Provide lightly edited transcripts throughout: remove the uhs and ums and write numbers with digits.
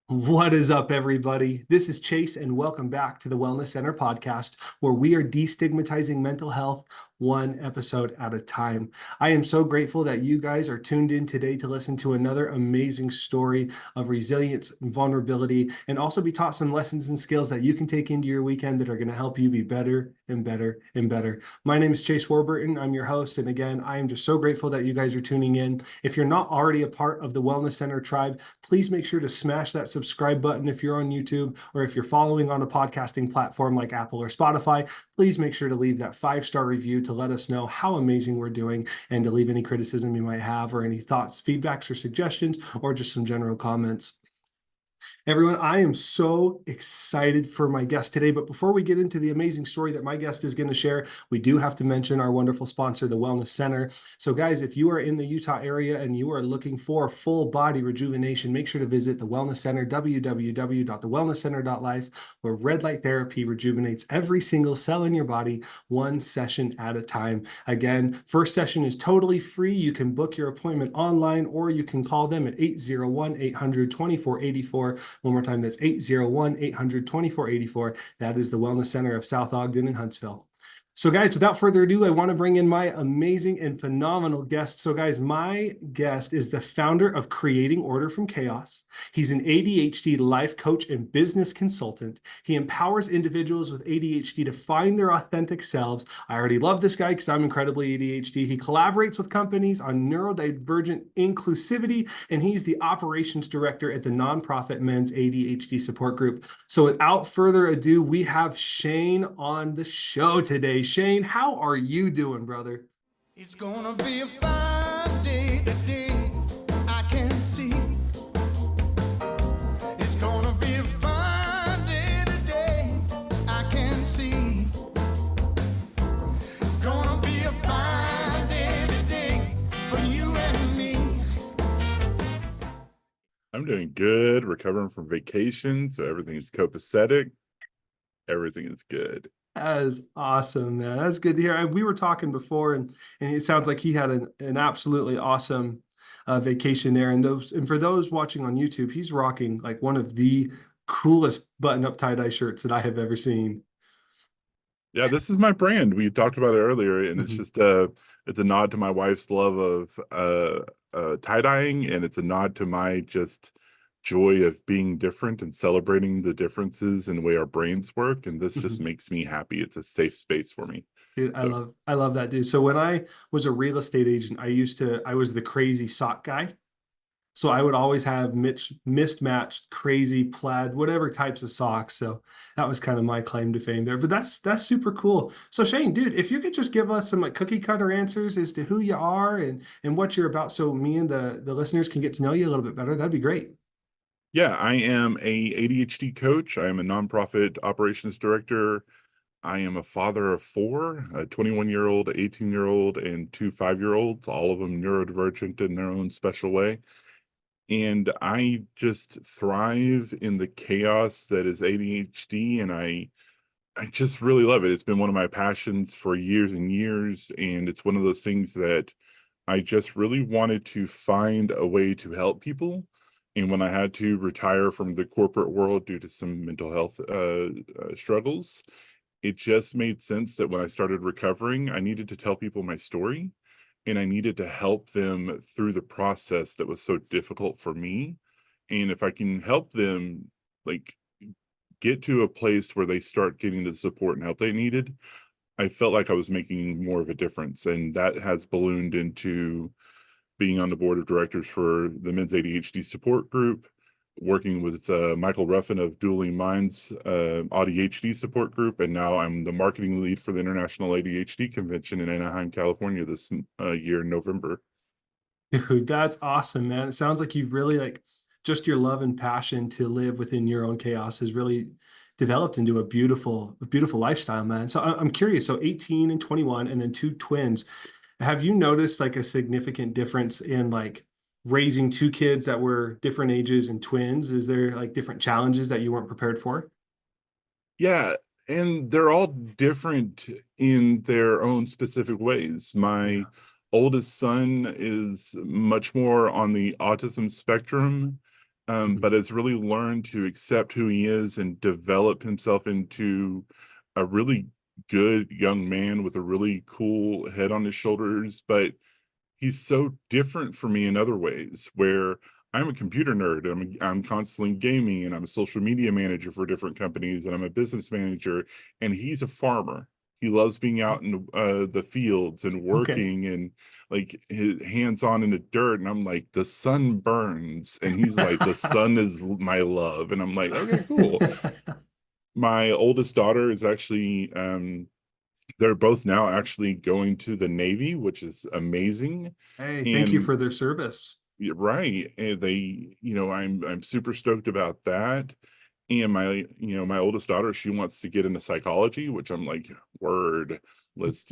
What is up, everybody? This is Chase, and welcome back to the Wellness Center podcast, where we are destigmatizing mental health one episode at a time. I am so grateful that you guys are tuned in today to listen to another amazing story of resilience and vulnerability, and also be taught some lessons and skills that you can take into your weekend that are going to help you be better and better and better. My name is Chase Warburton. I'm your host, and again, I am just so grateful that you guys are tuning in. If you're not already a part of the Wellness Center tribe, please make sure to smash that subscribe button if you're on YouTube, or if you're following on a podcasting platform like Apple or Spotify. Please make sure to leave that 5-star review to let us know how amazing we're doing, and to leave any criticism you might have, or any thoughts, feedbacks, or suggestions, or just some general comments. Everyone, I am so excited for my guest today. But before we get into the amazing story that my guest is going to share, we do have to mention our wonderful sponsor, the Wellness Center. So, guys, if you are in the Utah area and you are looking for full body rejuvenation, make sure to visit the Wellness Center, www.thewellnesscenter.life, where red light therapy rejuvenates every single cell in your body, one session at a time. Again, first session is totally free. You can book your appointment online, or you can call them at 801-800-2484. One more time, that's 801-800-2484. That is the Wellness Center of South Ogden and Huntsville. So, guys, without further ado, I want to bring in my amazing and phenomenal guest. So, guys, my guest is the founder of Creating Order from Chaos. He's an ADHD life coach and business consultant. He empowers individuals with ADHD to find their authentic selves. I already love this guy because I'm incredibly ADHD. He collaborates with companies on neurodivergent inclusivity, and he's the operations director at the nonprofit Men's ADHD Support Group. So, without further ado, we have Shane on the show today. Shane, how are you doing, brother? It's gonna be a fine day today, I can see. It's gonna be a fine day today, I can see. Gonna be a fine day today for you and me. I'm doing good, recovering from vacation, so everything is copacetic. Everything is good. That is awesome, man. That's good to hear. We were talking before, and it sounds like he had an absolutely awesome vacation there. And for those watching on YouTube, he's rocking like one of the coolest button-up tie-dye shirts that I have ever seen. Yeah, this is my brand. We talked about it earlier, and it's just it's a nod to my wife's love of tie-dyeing, and it's a nod to my just joy of being different and celebrating the differences in the way our brains work. And this just makes me happy. It's a safe space for me. Dude, So I love that, dude. So when I was a real estate agent, I was the crazy sock guy. So I would always have mismatched, crazy plaid, whatever types of socks. So that was kind of my claim to fame there. But that's super cool. So Shane, dude, if you could just give us some like cookie cutter answers as to who you are and what you're about, so me and the listeners can get to know you a little bit better, that'd be great. yeah, I am a ADHD coach. I am a nonprofit operations director. I am a father of four, a 21-year-old, 18-year-old, and two 5-year-olds, all of them neurodivergent in their own special way. And I just thrive in the chaos that is ADHD, and I just really love it. It's been one of my passions for years and years, and it's one of those things that I just really wanted to find a way to help people. And when I had to retire from the corporate world due to some mental health struggles, it just made sense that when I started recovering, I needed to tell people my story, and I needed to help them through the process that was so difficult for me. And if I can help them, like, get to a place where they start getting the support and help they needed, I felt like I was making more of a difference. And that has ballooned into being on the board of directors for the Men's ADHD Support Group, working with Michael Ruffin of Dueling Minds ADHD Support Group, and now I'm the marketing lead for the International ADHD Convention in Anaheim, California this year in November. Dude, that's awesome, man. It sounds like you've really like just your love and passion to live within your own chaos has really developed into a beautiful lifestyle, man. So I'm curious. So 18 and 21, and then two twins. Have you noticed like a significant difference in like raising two kids that were different ages and twins? Is there like different challenges that you weren't prepared for? Yeah, and they're all different in their own specific ways. My Yeah. oldest son is much more on the autism spectrum, but has really learned to accept who he is and develop himself into a really good young man with a really cool head on his shoulders. But he's so different from me in other ways, where I'm a computer nerd. I'm constantly gaming, and I'm a social media manager for different companies, and I'm a business manager, and he's a farmer. He loves being out in the fields and Okay. working and like his hands on in the dirt. And I'm like, the sun burns. And he's like, the sun is my love. And I'm like, okay, cool. My oldest daughter is actually they're both now actually going to the Navy, which is amazing. Hey, thank you And for their service. right, and they, I'm super stoked about that. And my oldest daughter, she wants to get into psychology, which I'm like, word, let's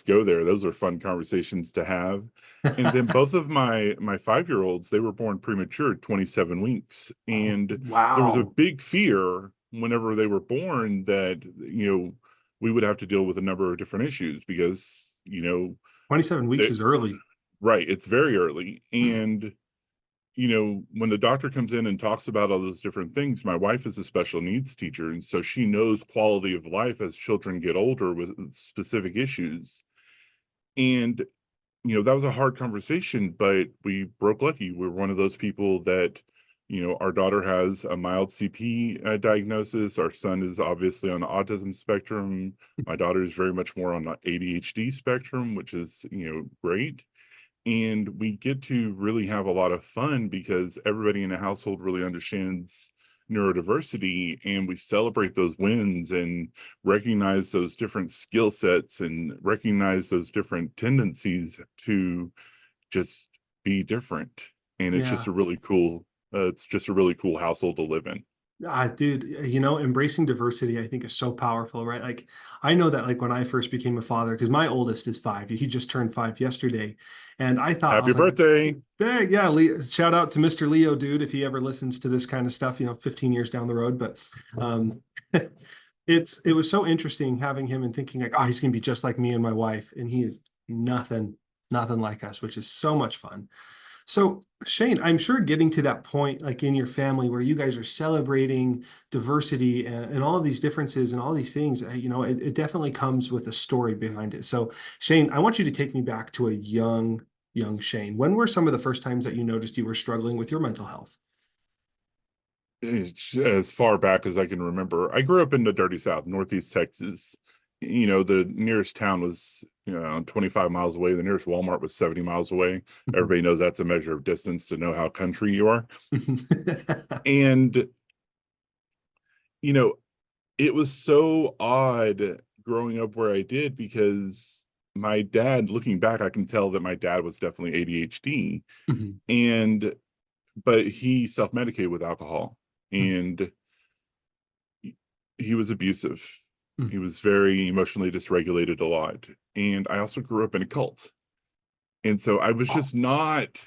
go there. Those are fun conversations to have. And then both of my 5-year-olds, they were born premature, 27 weeks, Oh, and there was a wow. big fear whenever they were born that we would have to deal with a number of different issues because 27 weeks they, is early. right, it's very early. And when the doctor comes in and talks about all those different things, my wife is a special needs teacher, and so she knows quality of life as children get older with specific issues. And that was a hard conversation, but we broke lucky. We're one of those people that our daughter has a mild CP diagnosis. Our son is obviously on the autism spectrum. My daughter is very much more on the ADHD spectrum, which is great. And we get to really have a lot of fun because everybody in the household really understands neurodiversity, and we celebrate those wins and recognize those different skill sets and recognize those different tendencies to just be different. And Yeah. it's just a really cool household to live in. Dude, embracing diversity, I think is so powerful, right? Like, I know that like when I first became a father, because my oldest is 5, he just turned 5 yesterday. And I Happy was like, birthday. hey, yeah, shout out to Mr. Leo, dude, if he ever listens to this kind of stuff, 15 years down the road. But um, it was so interesting having him and thinking like, oh, he's gonna be just like me and my wife. And he is nothing like us, which is so much fun. So, Shane, I'm sure getting to that point, like in your family, where you guys are celebrating diversity and all of these differences and all these things, it definitely comes with a story behind it. So, Shane, I want you to take me back to a young Shane. When were some of the first times that you noticed you were struggling with your mental health? As far back as I can remember. I grew up in the dirty South, Northeast Texas. The nearest town was, 25 miles away. The nearest Walmart was 70 miles away. Everybody knows that's a measure of distance to know how country you are. And, you know, it was so odd growing up where I did because my dad, looking back, I can tell that my dad was definitely ADHD. And but he self-medicated with alcohol, and he was abusive. He was very emotionally dysregulated a lot. And I also grew up in a cult. And so I was not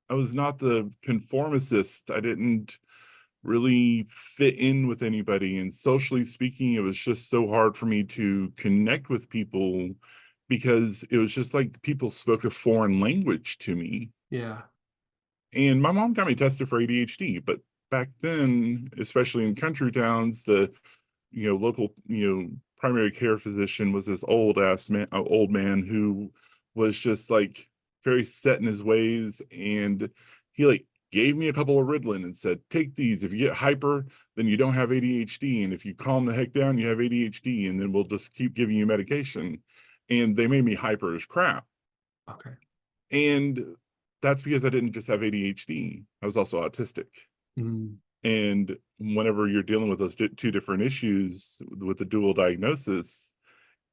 the conformist. I didn't really fit in with anybody. And socially speaking, it was just so hard for me to connect with people because it was just like people spoke a foreign language to me. Yeah. And my mom got me tested for ADHD, but back then, especially in country towns, the local primary care physician was this old man who was just like very set in his ways, and he like gave me a couple of Ritalin and said, take these. If you get hyper, then you don't have ADHD, and if you calm the heck down, you have ADHD, and then we'll just keep giving you medication. And they made me hyper as crap. Okay. And that's because I didn't just have ADHD. I was also autistic. Mm. And whenever you're dealing with those two different issues with the dual diagnosis,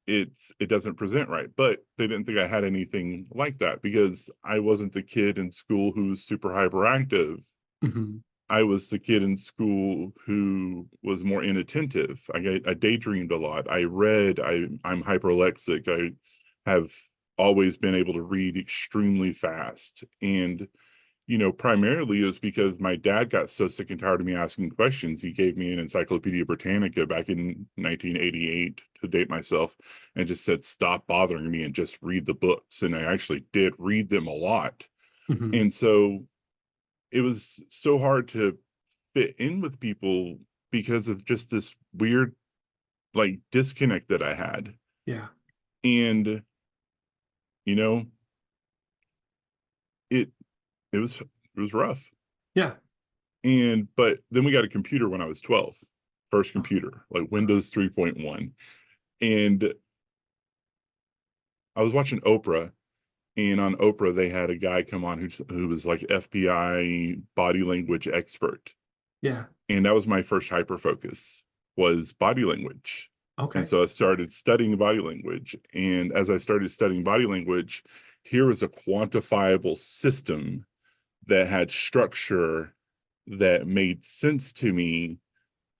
it doesn't present right. But they didn't think I had anything like that because I wasn't the kid in school who's super hyperactive. Mhm. I was the kid in school who was more inattentive. I daydreamed a lot. I read. I'm hyperlexic. I have always been able to read extremely fast. And primarily it was because my dad got so sick and tired of me asking questions. He gave me an Encyclopedia Britannica back in 1988 to date myself and just said, stop bothering me and just read the books. And I actually did read them a lot. Mhm. And so it was so hard to fit in with people because of just this weird like disconnect that I had. Yeah. And you know, it it was rough. Yeah. And but then we got a computer when I was 12. First Oh, computer, like Windows 3.1. And I was watching Oprah, and on Oprah they had a guy come on who was like FBI body language expert. yeah. And that was my first hyper focus, was body language. And Okay. so I started studying body language. And as I started studying body language, here was a quantifiable system that had structure that made sense to me,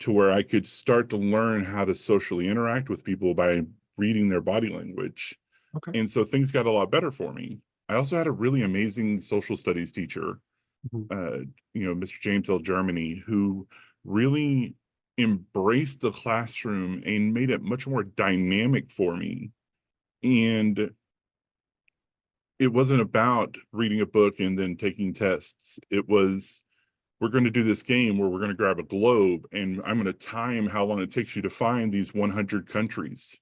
to where I could start to learn how to socially interact with people by reading their body language. Okay. And so things got a lot better for me. I also had a really amazing social studies teacher, Mhm. uh, Mr. James L. Germany, who really embraced the classroom and made it much more dynamic for me. And it wasn't about reading a book and then taking tests. It was, we're going to do this game where we're going to grab a globe and I'm going to time how long it takes you to find these 100 countries.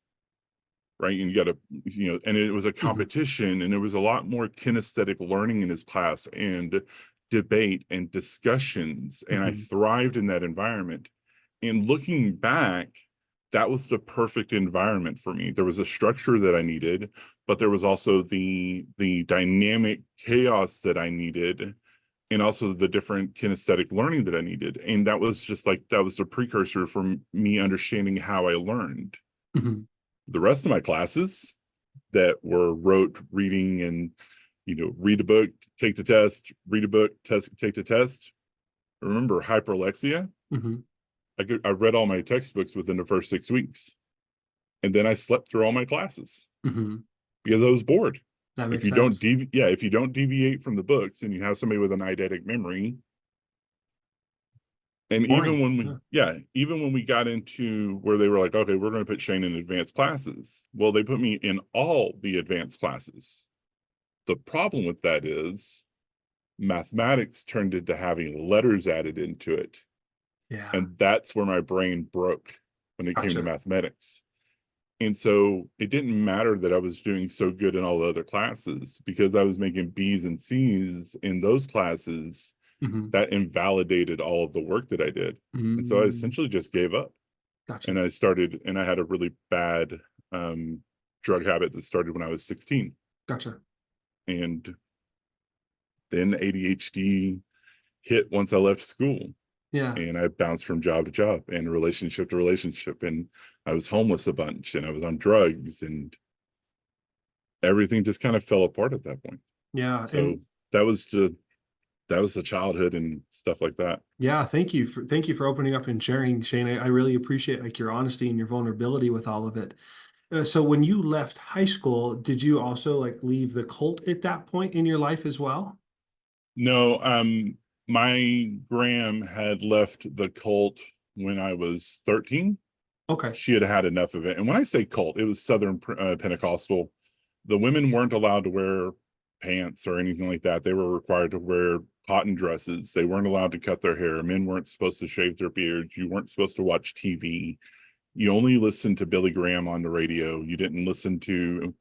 Right. And you got to, and it was a Mhm. competition, and there was a lot more kinesthetic learning in his class and debate and discussions. And I Mhm. thrived in that environment. And looking back, that was the perfect environment for me. There was a structure that I needed, but there was also the dynamic chaos that I needed, and also the different kinesthetic learning that I needed. And that was just like, that was the precursor for me understanding how I learned. Mhm. The rest of my classes that were rote reading and, read a book, take the test, read a book, test, take the test. Remember hyperlexia? Mhm. I read all my textbooks within the first 6 weeks, and then I slept through all my classes Mhm. because I was bored. That If makes you don't sense. if you don't deviate from the books and you have somebody with an eidetic memory. It's And boring. Yeah. even when we got into where they were like, okay, we're going to put Shane in advanced classes. Well, they put me in all the advanced classes. The problem with that is mathematics turned into having letters added into it. Yeah. And that's where my brain broke when it came to Gotcha. mathematics. And so it didn't matter that I was doing so good in all the other classes, because I was making B's and C's in those classes. Mhm. That invalidated all of the work that I did. And so I Mm. essentially just gave up. Gotcha. And I had a really bad um, drug habit that started when I was 16. Gotcha. And then ADHD hit once I left school. Yeah. And I bounced from job to job and relationship to relationship. And I was homeless a bunch, and I was on drugs, and everything just kind of fell apart at that point. Yeah. So And that was the childhood and stuff like that. yeah, thank you for opening up and sharing, Shane. I really appreciate like your honesty and your vulnerability with all of it. So when you left high school, did you also like leave the cult at that point in your life as well? No, my Graham had left the cult when I was 13. Okay. She had had enough of it. And when I say cult, it was Southern Pentecostal. The women weren't allowed to wear pants or anything like that. They were required to wear cotton dresses. They weren't allowed to cut their hair. Men weren't supposed to shave their beards. You weren't supposed to watch TV. You only listened to Billy Graham on the radio. You didn't listen to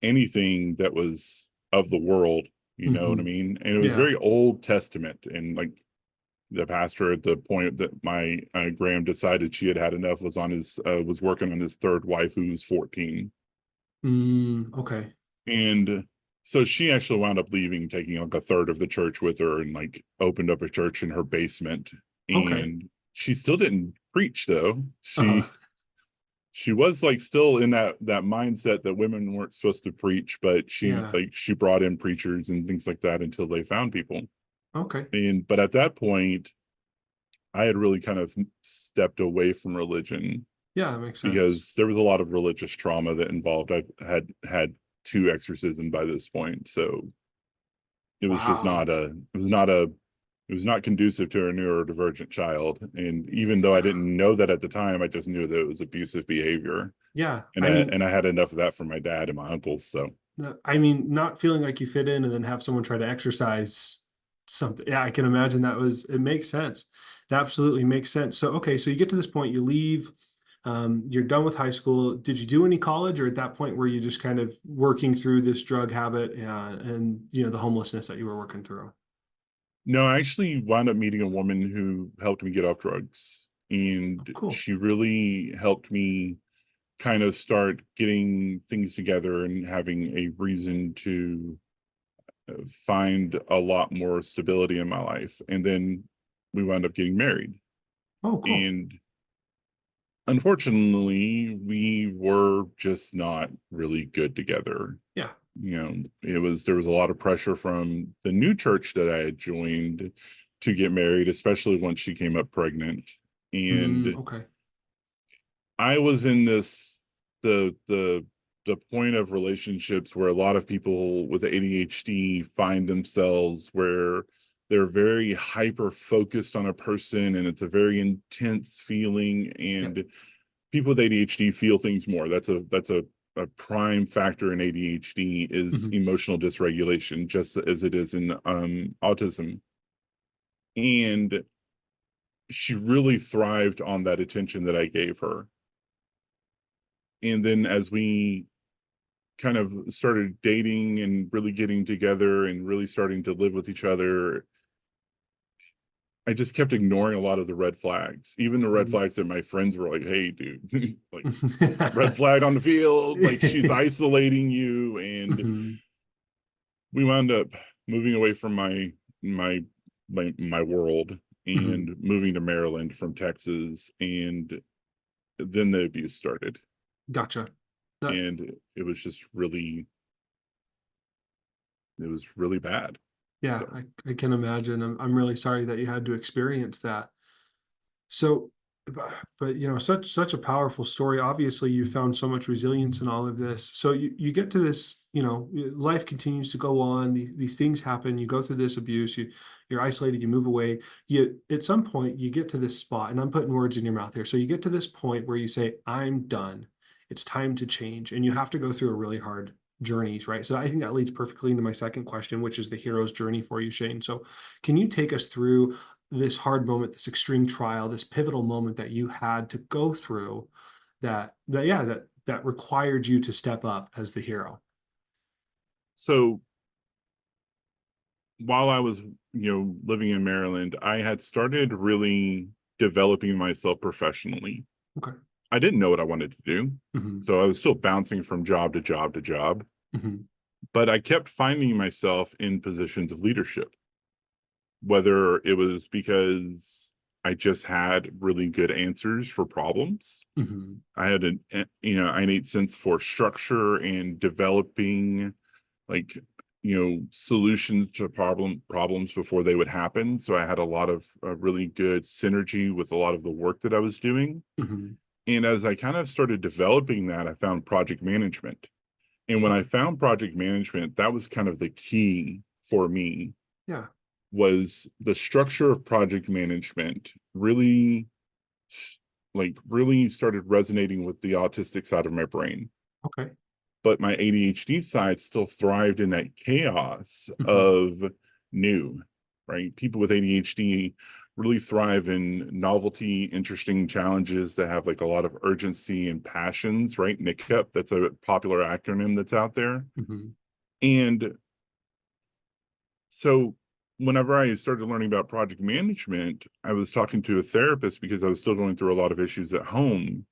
anything that was of the world. You know what I Hmm. mean? And it was Yeah. very Old Testament. And like the pastor, at the point that my Graham decided she had had enough, was working on his third wife, who was 14. Okay. And so she actually wound up leaving, taking like a third of the church with her, and like opened up a church in her basement. Okay. And she still didn't preach, though. Uh-huh. She was like still in that mindset that women weren't supposed to preach, but Yeah. she brought in preachers and things like that until they found people. Okay. And but at that point, I had really kind of stepped away from religion, Yeah, that makes sense. because there was a lot of religious trauma that involved. I had two exorcisms by this point, so it was just Wow. it was not conducive to a neurodivergent child. And even though I didn't know that at the time, I just knew that it was abusive behavior. Yeah. And I had enough of that from my dad and my uncles. So I mean, not feeling like you fit in and then have someone try to exercise. something. Yeah, I can imagine it makes sense. It absolutely makes sense. So, okay, so you get to this point, you leave, you're done with high school. Did you do any college, or at that point were you just kind of working through this drug habit and the homelessness that you were working through? No, I actually wound up meeting a woman who helped me get off drugs, Oh, and cool. she really helped me kind of start getting things together and having a reason to find a lot more stability in my life. And then we wound up getting married. Oh, cool. And unfortunately, we were just not really good together. Yeah. There was a lot of pressure from the new church that I had joined to get married, especially once she came up pregnant. And Okay. I was in the point of relationships where a lot of people with ADHD find themselves, where they're very hyper focused on a person and it's a very intense feeling. Yeah. And people with ADHD feel things more. That's a prime factor in ADHD is Mhm. emotional dysregulation, just as it is in autism. And she really thrived on that attention that I gave her. And then as we kind of started dating and really getting together and really starting to live with each other, I just kept ignoring a lot of the red flags, even the red Mhm. flags that my friends were like, "Hey, dude, like red flag on the field, like she's isolating you." And Mhm. we wound up moving away from my my world Mhm. and moving to Maryland from Texas, and then the abuse started, Gotcha. That, and it was really bad. yeah, So I can imagine. I'm really sorry that you had to experience that. So, but such a powerful story. Obviously, you found so much resilience in all of this. So you get to this, life continues to go on. These things happen. You go through this abuse. You're isolated. You move away. You at some point you get to this spot, and I'm putting words in your mouth here. So you get to this point where you say, "I'm done. It's time to change," and you have to go through a really hard journeys, right? So I think that leads perfectly into my second question, which is the hero's journey for you, Shane. So can you take us through this hard moment, this extreme trial, this pivotal moment that you had to go through that required you to step up as the hero? so while I was, living in Maryland, I had started really developing myself professionally. Okay. I didn't know what I wanted to do. Hmm. So I was still bouncing from job to job to job, Hmm. but I kept finding myself in positions of leadership, whether it was because I just had really good answers for problems. Hmm. I had an innate sense for structure and developing, like, solutions to problems before they would happen. So I had a lot of really good synergy with a lot of the work that I was doing. Hmm. And as I kind of started developing that, I found project management. And when I Okay. found project management, that was kind of the key for me, Yeah. was the structure of project management really really started resonating with the autistic side of my brain. Okay. But my ADHD side still thrived in that chaos Hmm. of new, right? People with ADHD really thrive in novelty, interesting challenges that have like a lot of urgency and passions, right? NICUP, that's a popular acronym that's out there. Hmm. And so whenever I started learning about project management, I was talking to a therapist because I was still going through a lot of issues at home.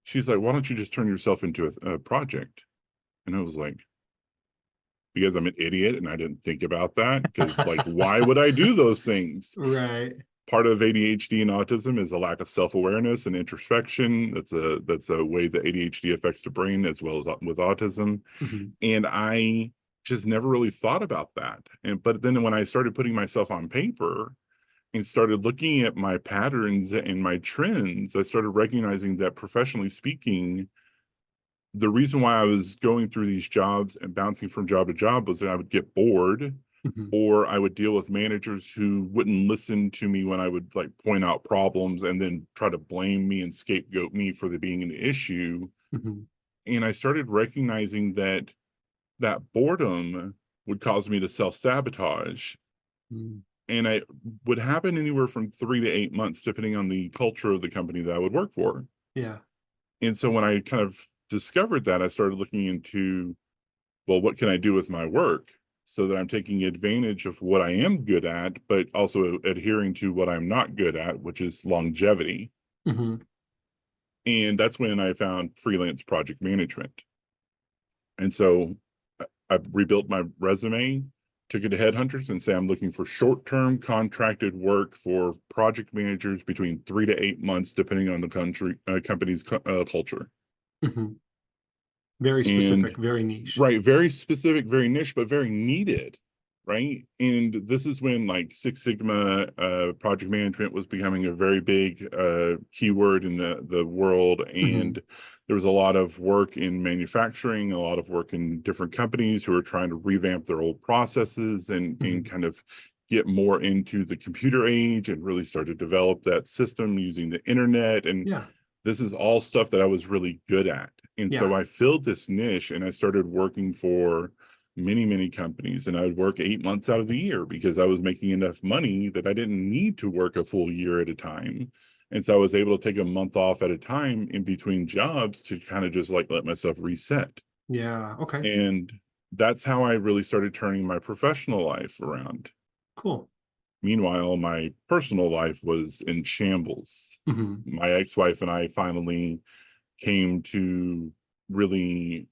She's like, "Why don't you just turn yourself into a project?" And I was like, because I'm an idiot and I didn't think about that. Because, like, why would I do those things? Right. Part of ADHD and autism is a lack of self-awareness and introspection. That's a way that ADHD affects the brain as well as with autism. Hmm. And I just never really thought about that. But then when I started putting myself on paper and started looking at my patterns and my trends, I started recognizing that, professionally speaking, the reason why I was going through these jobs and bouncing from job to job was that I would get bored, Hmm. or I would deal with managers who wouldn't listen to me when I would like point out problems and then try to blame me and scapegoat me for there being an issue. Hmm. And I started recognizing that boredom would cause me to self-sabotage. and I would happen anywhere from 3 to 8 months, depending on the culture of the company that I would work for. Yeah. And so when I kind of discovered that, I started looking into, well, what can I do with my work so that I'm taking advantage of what I am good at, but also adhering to what I'm not good at, which is longevity. Hmm. And that's when I found freelance project management. And so I rebuilt my resume, took it to headhunters and say, I'm looking for short-term contracted work for project managers between 3 to 8 months, depending on the company's culture. Hmm. Very And specific, very niche. right, very specific, very niche, but very needed, right? And this is when like Six Sigma project management was becoming a very big keyword in the world. Hmm. And there was a lot of work in manufacturing, a lot of work in different companies who are trying to revamp their old processes and Hmm. kind of get more into the computer age and really start to develop that system using the internet. And Yeah. this is all stuff that I was really good at. And Yeah. so I filled this niche and I started working for many, many companies. And I would work 8 months out of the year because I was making enough money that I didn't need to work a full year at a time. And so I was able to take a month off at a time in between jobs to kind of just like let myself reset. Yeah. Okay. And that's how I really started turning my professional life around. Cool. Meanwhile, my personal life was in shambles. Hmm. My ex-wife and I finally came to really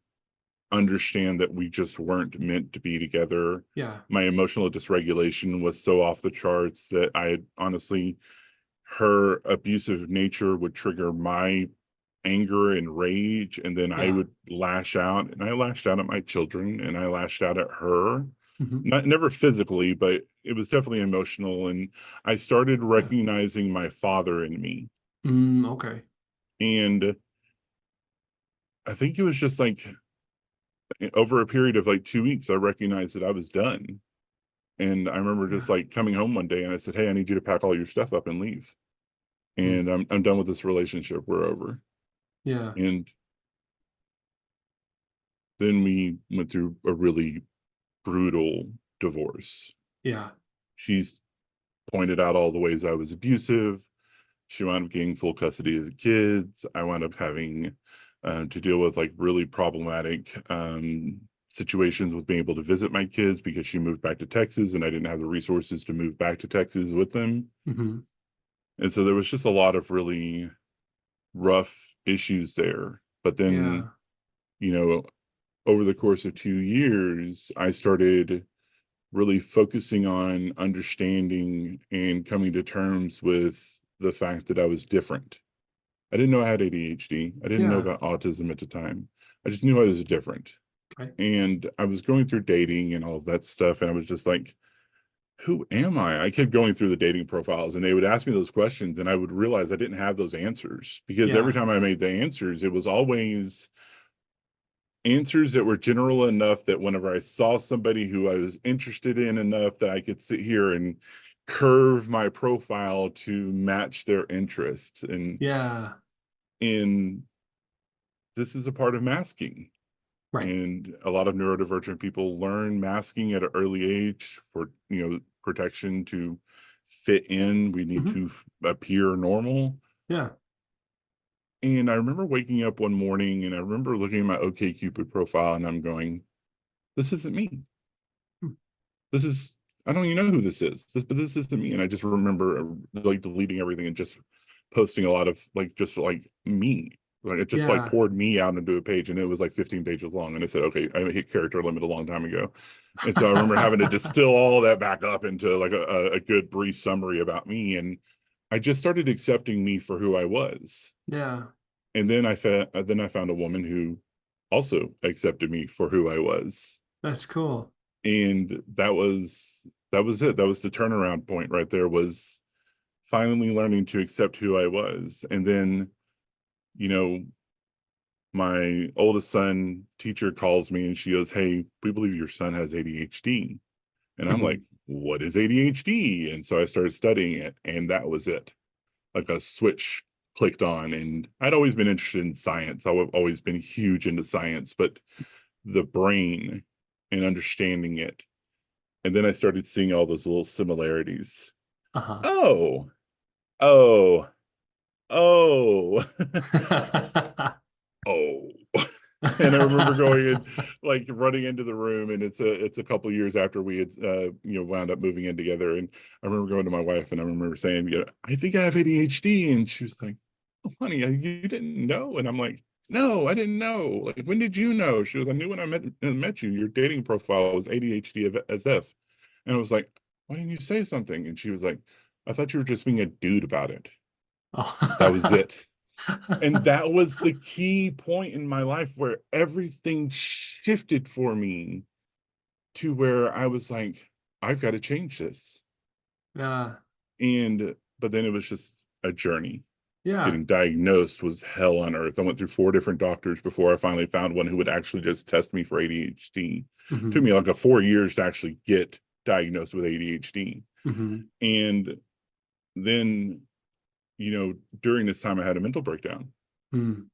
understand that we just weren't meant to be together. Yeah. My emotional dysregulation was so off the charts that I had honestly, her abusive nature would trigger my anger and rage, and then I Yeah. would lash out, and I lashed out at my children, and I lashed out at her. Hmm. Not never physically, but it was definitely emotional, and I started Yeah. recognizing my father in me. Okay. And I think it was just like over a period of like 2 weeks, I recognized that I was done. And I remember just Yeah. like coming home one day and I said, "Hey, I need you to pack all your stuff up and leave. Mm. And I'm done with this relationship. We're over." Yeah. And then we went through a really brutal divorce. Yeah. She's pointed out all the ways I was abusive. She wound up getting full custody of the kids. I wound up having to deal with like really problematic situations with being able to visit my kids because she moved back to Texas and I didn't have the resources to move back to Texas with them. Hmm. And so there was just a lot of really rough issues there. But then, Yeah. you know, over the course of 2 years, I started really focusing on understanding and coming to terms with the fact that I was different. I didn't know I had ADHD. I didn't know Yeah. about autism at the time. I just knew I was different. Okay. And I was going through dating and all of that stuff. And I was just like, who am I? I kept going through the dating profiles and they would ask me those questions and I would realize I didn't have those answers because every Yeah. time I made the answers, it was always answers that were general enough that whenever I saw somebody who I was interested in enough that I could sit here and curve my profile to match their interests. And Yeah. in this is a part of masking. Right. And a lot of neurodivergent people learn masking at an early age for, protection to fit in. We need Hmm. to appear normal. Yeah. And I remember waking up one morning and I remember looking at my OkCupid profile and I'm going, this isn't me. Hmm. This is, I don't even know who this is. But this isn't me. And I just remember like deleting everything and just posting a lot of like, just like me. Like it just like Yeah. poured me out into a page and it was like 15 pages long. And I said, okay, I hit character limit a long time ago. And so I remember having to distill all that back up into like a good brief summary about me. And I just started accepting me for who I was. Yeah. And then I found a woman who also accepted me for who I was. That's cool. And that was it. That was the turnaround point right there, was finally learning to accept who I was. And then, you know, my oldest son teacher calls me and she goes, "Hey, we believe your son has ADHD." And I'm Hmm. like, "What is ADHD?" And so I started studying it, and that was it. Like a switch clicked on. And I'd always been interested in science. I've always been huge into science, but the brain and understanding it And then I started seeing all those little similarities. Uh-huh. Oh, oh, oh, oh. And I remember going in, like running into the room, and it's a couple years after we had wound up moving in together. And I remember going to my wife, and I remember saying, I think I have ADHD. And she was like, oh, honey, you didn't know? And I'm like, no, I didn't know. Like, when did you know? She was, I knew when I met you. Your dating profile was ADHD as if. And I was like, why didn't you say something? And she was like, I thought you were just being a dude about it. That was Oh. it. And that was the key point in my life where everything shifted for me to where I was like, I've got to change this. Yeah. But then it was just a journey. Yeah. Getting diagnosed was hell on earth. I went through 4 different doctors before I finally found one who would actually just test me for ADHD. Took Hmm. me like 4 years to actually get diagnosed with ADHD. Hmm. And then, during this time I had a mental breakdown. Mm.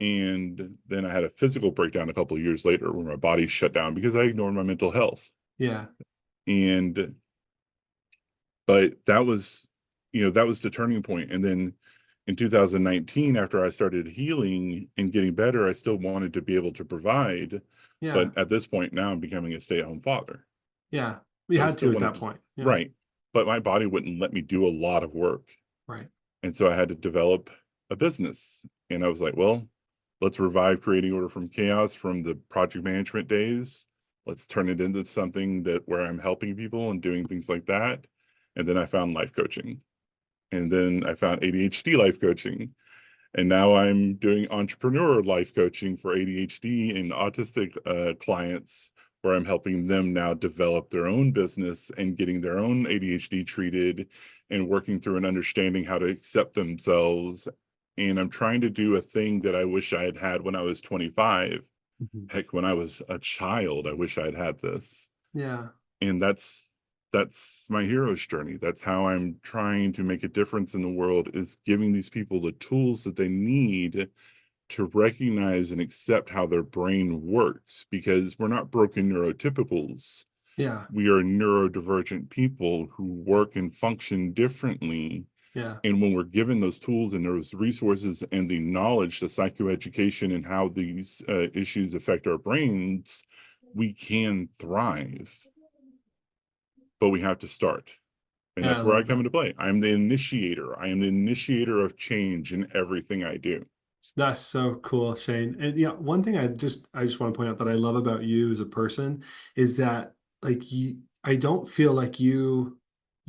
And then I had a physical breakdown a couple of years later where my body shut down because I ignored my mental health. Yeah. And but that was the turning point. And then in 2019, after I started healing and getting better, I still wanted to be able to provide. Yeah. But at this point now I'm becoming a stay-at-home father. Yeah. We So I had still to at wanted that to, point. Yeah. right. But my body wouldn't let me do a lot of work. Right. And so I had to develop a business. And I was like, well, let's revive creating order from chaos from the project management days. Let's turn it into something where I'm helping people and doing things like that. And then I found life coaching. And then I found ADHD life coaching. And now I'm doing entrepreneur life coaching for ADHD and autistic clients, where I'm helping them now develop their own business and getting their own ADHD treated and working through and understanding how to accept themselves. And I'm trying to do a thing that I wish I had had when I was 25. Mhm. Heck, when I was a child, I wish I had had this. Yeah. And that's my hero's journey. That's how I'm trying to make a difference in the world, is giving these people the tools that they need to recognize and accept how their brain works, because we're not broken neurotypicals. Yeah. We are neurodivergent people who work and function differently. Yeah. And when we're given those tools and those resources and the knowledge, the psychoeducation, and how these issues affect our brains, we can thrive. But we have to start. And Yeah. I that's where I love come that. into play. I am the initiator. I am the initiator of change in everything I do. That's so cool, Shane. And yeah, one thing I just want to point out that I love about you as a person is that like I don't feel like you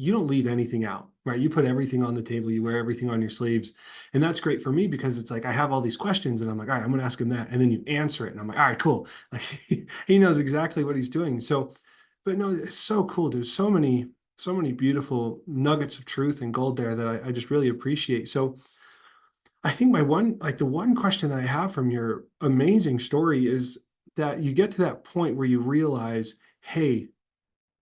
don't leave anything out, right? You put everything on the table, you wear everything on your sleeves. And that's great for me because it's like I have all these questions and I'm like, all right, I'm gonna ask him that. And then you answer it. And I'm like, all right, cool. Like he knows exactly what he's doing. So, but no, it's so cool, dude. So many beautiful nuggets of truth and gold there that I just really appreciate. So I think the one question that I have from your amazing story is that you get to that point where you realize, hey,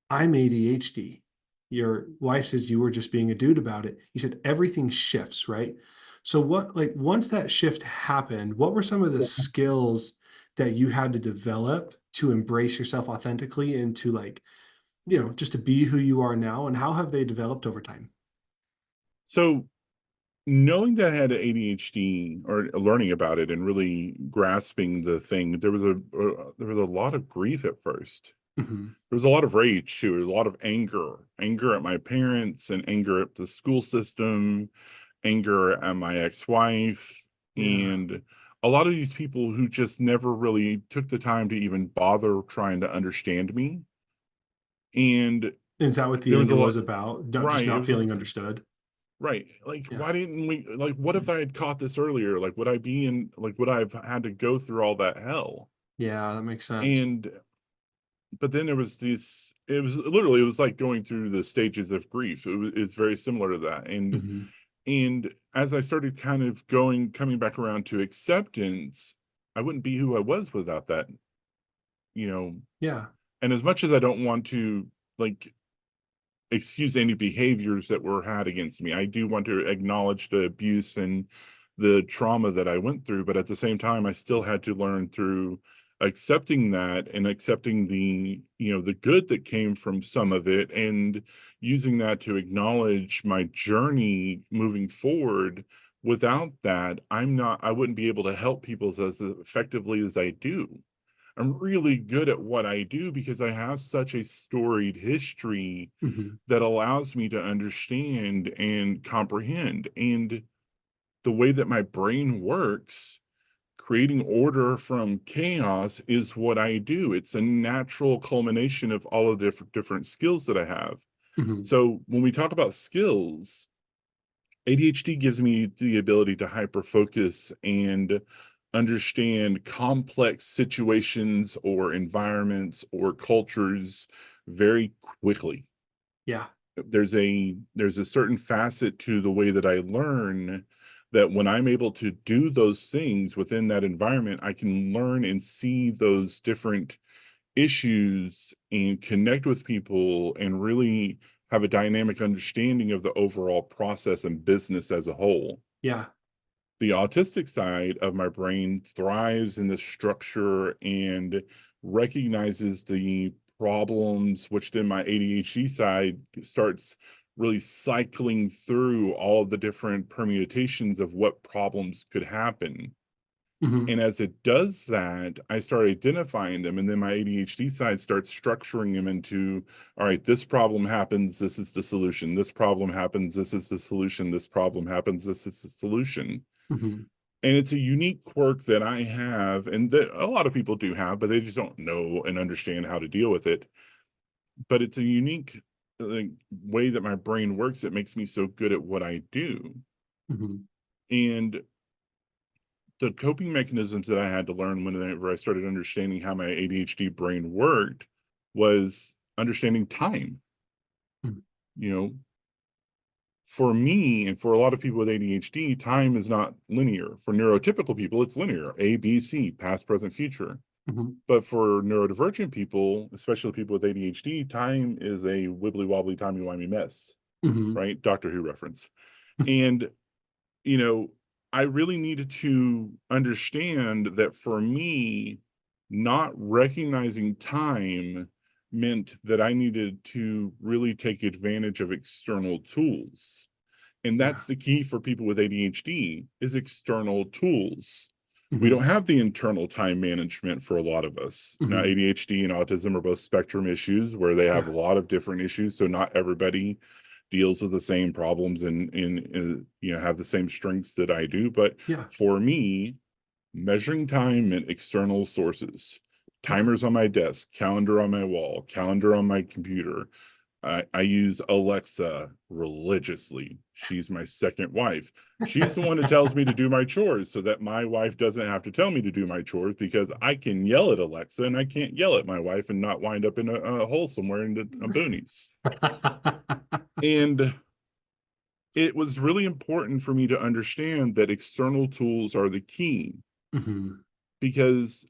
I'm ADHD. Your wife says you were just being a dude about it. You said everything shifts, right? So like once that shift happened, what were some of the skills that you had to develop to embrace yourself authentically and to like, just to be who you are now? And how have they developed over time? So knowing that I had ADHD, or learning about it and really grasping the thing, there was a lot of grief at first. Hmm. There was a lot of rage too. There was a lot of anger at my parents, and anger at the school system, anger at my ex-wife, Yeah. and a lot of these people who just never really took the time to even bother trying to understand me. And Is that what the there was a anger lot, was about? Just right? It not was feeling understood? right. Like, Yeah. why didn't we, like, what if I had caught this earlier? Like, would I have had to go through all that hell? Yeah, that makes sense. And but then there was this, it was like going through the stages of grief. It's very similar to that. Hmm. And as I started kind of coming back around to acceptance, I wouldn't be who I was without that, you know. Yeah. And as much as I don't want to, like, excuse any behaviors that were had against me, I do want to acknowledge the abuse and the trauma that I went through. But at the same time, I still had to learn through accepting that and accepting the good that came from some of it, and using that to acknowledge my journey moving forward. Without that, I wouldn't be able to help people as effectively as I do. I'm really good at what I do because I have such a storied history Mhm. that allows me to understand and comprehend. And the way that my brain works, creating order from chaos is what I do. It's a natural culmination of all of the different skills that I have. Mhm. So when we talk about skills, ADHD gives me the ability to hyper focus and understand complex situations or environments or cultures very quickly. Yeah. There's a certain facet to the way that I learn, that when I'm able to do those things within that environment, I can learn and see those different issues and connect with people and really have a dynamic understanding of the overall process and business as a whole. Yeah. The autistic side of my brain thrives in the structure and recognizes the problems, which then my ADHD side starts really cycling through all of the different permutations of what problems could happen. Mhm. And as it does that, I start identifying them, and then my ADHD side starts structuring them into, all right, this problem happens, this is the solution. This problem happens, this is the solution. This problem happens, this is the solution. Mhm. And it's a unique quirk that I have, and that a lot of people do have, but they just don't know and understand how to deal with it. But it's a unique way that my brain works that makes me so good at what I do. Mhm. And the coping mechanisms that I had to learn whenever I started understanding how my ADHD brain worked was understanding time. Mhm. You know, for me and for a lot of people with ADHD, time is not linear. For neurotypical people, it's linear: A, B, C, past, present, future. Mhm. But for neurodivergent people, especially people with ADHD, time is a wibbly wobbly, timey wimey mess, Mhm. right? Doctor Who reference. And you know, I really needed to understand that for me, not recognizing time meant that I needed to really take advantage of external tools. And Yeah. that's the key for people with ADHD, is external tools. We don't Mhm. have the internal time management for a lot of us. Now, Mhm. ADHD and autism are both spectrum issues where they have Yeah. a lot of different issues. So not everybody deals with the same problems and have the same strengths that I do. But Yeah. for me, measuring time meant external sources: Yeah. timers on my desk, calendar on my wall, calendar on my computer. I use Alexa religiously. She's my second wife. She's the one that tells me to do my chores so that my wife doesn't have to tell me to do my chores, because I can yell at Alexa and I can't yell at my wife and not wind up in a hole somewhere in the boonies. And it was really important for me to understand that external tools are the key, Mhm. because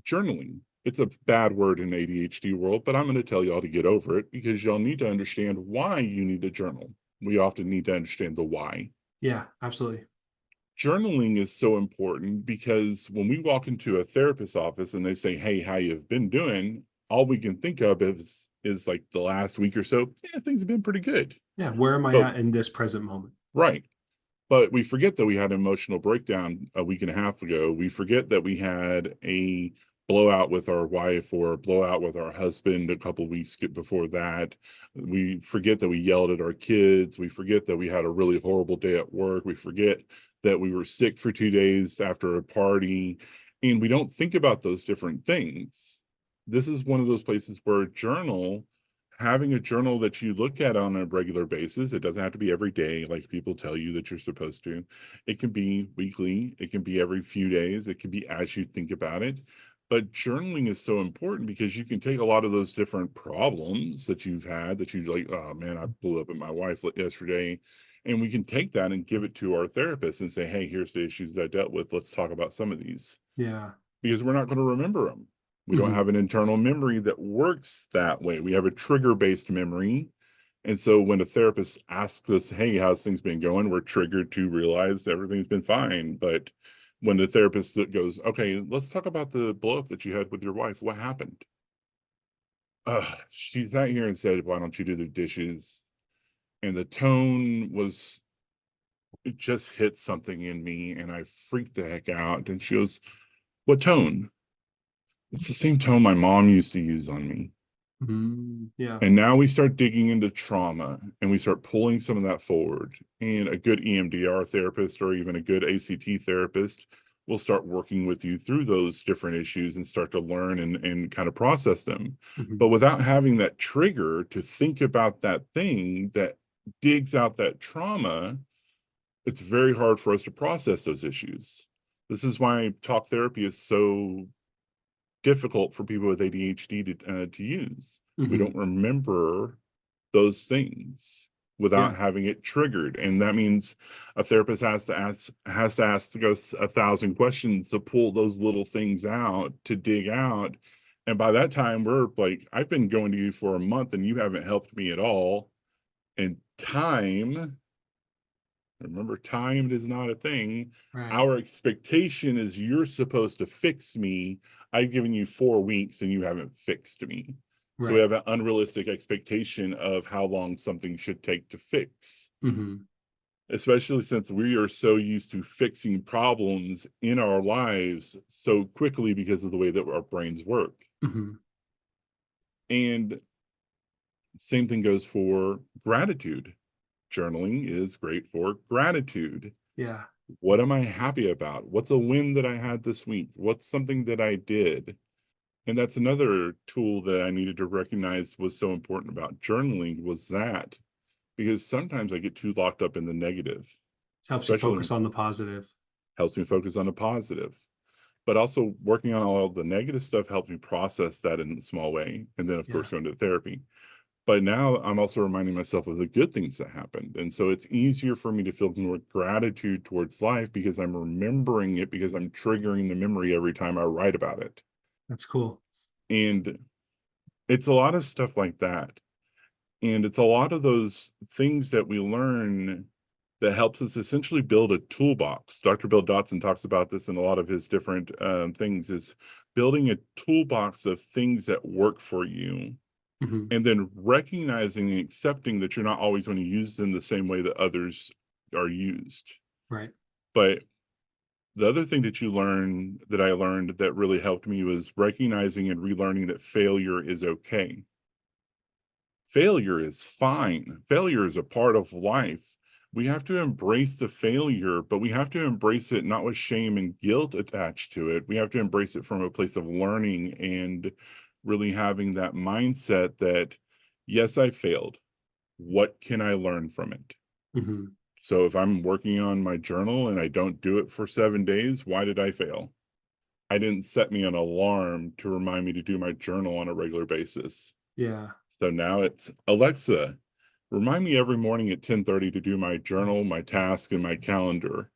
journaling, it's a bad word in ADHD world, but I'm going to tell y'all to get over it, because y'all need to understand why you need to journal. We often need to understand the why. Yeah, absolutely. Journaling is so important because when we walk into a therapist's office and they say, "Hey, how you've been doing?" all we can think of is like the last week or so. Yeah, things have been pretty good. Yeah, where am I But at in this present moment? right. But we forget that we had an emotional breakdown a week and a half ago. We forget that we had a blowout with our wife or a blowout with our husband a couple weeks before that. We forget that we yelled at our kids. We forget that we had a really horrible day at work. We forget that we were sick for 2 days after a party. And we don't think about those different things. This is one of those places where a journal, having a journal that you look at on a regular basis, it doesn't have to be every day like people tell you that you're supposed to. It can be weekly, it can be every few days, it can be as you think about it. But journaling is so important because you can take a lot of those different problems that you've had, that you like, oh man, I blew up at my wife yesterday. And we can take that and give it to our therapist and say, hey, here's the issues that I dealt with. Let's talk about some of these, Yeah. because we're not going to remember them. We don't Mhm. have an internal memory that works that way. We have a trigger-based memory. And so when a therapist asks us, hey, how's things been going? We're triggered to realize everything's been fine. But when the therapist that goes, okay, let's talk about the blow up that you had with your wife. What happened? She sat here and said, why don't you do the dishes? And the tone was, it just hit something in me and I freaked the heck out. And she goes, what tone? It's the same tone my mom used to use on me. Yeah. And now we start digging into trauma and we start pulling some of that forward. And a good EMDR therapist or even a good ACT therapist will start working with you through those different issues and start to learn and kind of process them. Mhm. But without having that trigger to think about that thing that digs out that trauma, it's very hard for us to process those issues. This is why talk therapy is so difficult for people with ADHD to use. We Mhm. don't remember those things Yeah. without having it triggered, and that means a therapist has to go 1,000 questions to pull those little things out to dig out. And by that time, we're like, I've been going to you for a month and you haven't helped me at all. And time, remember, time is not a thing. Right. Our expectation is you're supposed to fix me. I've given you 4 weeks and you haven't fixed me. So we Right. have an unrealistic expectation of how long something should take to fix, Mhm. especially since we are so used to fixing problems in our lives so quickly because of the way that our brains work. Mhm. And same thing goes for gratitude. Journaling is great for gratitude. Yeah. What am I happy about? What's a win that I had this week? What's something that I did? And that's another tool that I needed to recognize was so important about journaling was that because sometimes I get too locked up in the negative, It helps you especially focus when on the positive. helps me focus on the positive. But also working on all the negative stuff helps me process that in a small way. And then of Yeah. course going to therapy. But now I'm also reminding myself of the good things that happened. And so it's easier for me to feel more gratitude towards life because I'm remembering it because I'm triggering the memory every time I write about it. That's cool. And it's a lot of stuff like that. And it's a lot of those things that we learn that helps us essentially build a toolbox. Dr. Bill Dotson talks about this in a lot of his different things is building a toolbox of things that work for you Mhm. and then recognizing and accepting that you're not always going to use them the same way that others are used. Right. But the other thing that I learned that really helped me was recognizing and relearning that failure is okay. Failure is fine. Failure is a part of life. We have to embrace the failure, but we have to embrace it not with shame and guilt attached to it. We have to embrace it from a place of learning and really having that mindset that, yes, I failed. What can I learn from it? Mhm. So if I'm working on my journal and I don't do it for 7 days, why did I fail? I didn't set me an alarm to remind me to do my journal on a regular basis. Yeah. So now it's Alexa, remind me every morning at 10:30 to do my journal, my task, and my calendar.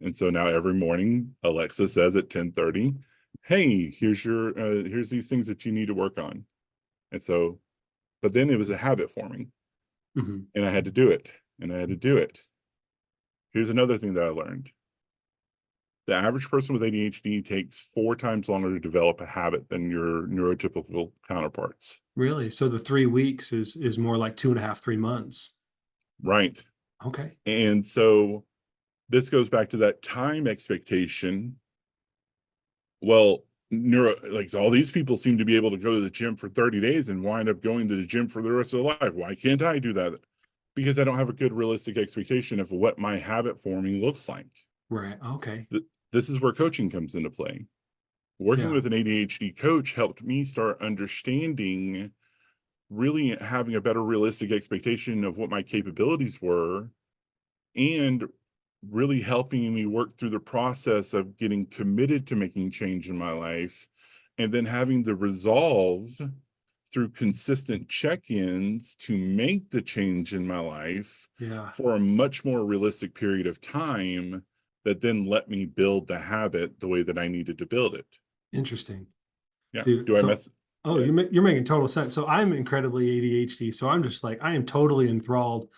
And so now every morning, Alexa says at 10:30, hey, here's these things that you need to work on. And so, but then it was a habit forming Mhm. and I had to do it and I had to do it. Here's another thing that I learned. The average person with ADHD takes 4 times longer to develop a habit than your neurotypical counterparts. Really? So the 3 weeks is more like 2.5, 3 months. Right. Okay. And so this goes back to that time expectation. Well, like all these people seem to be able to go to the gym for 30 days and wind up going to the gym for the rest of their life. Why can't I do that? Because I don't have a good realistic expectation of what my habit forming looks like. Right. Okay. This is where coaching comes into play. Working Yeah. with an ADHD coach helped me start understanding, really having a better realistic expectation of what my capabilities were and really helping me work through the process of getting committed to making change in my life and then having the resolve through consistent check-ins to make the change in my life Yeah. for a much more realistic period of time that then let me build the habit the way that I needed to build it. Interesting. Yeah. Dude, Do I so mess? you're making total sense. So I'm incredibly ADHD. So I'm just like I am totally enthralled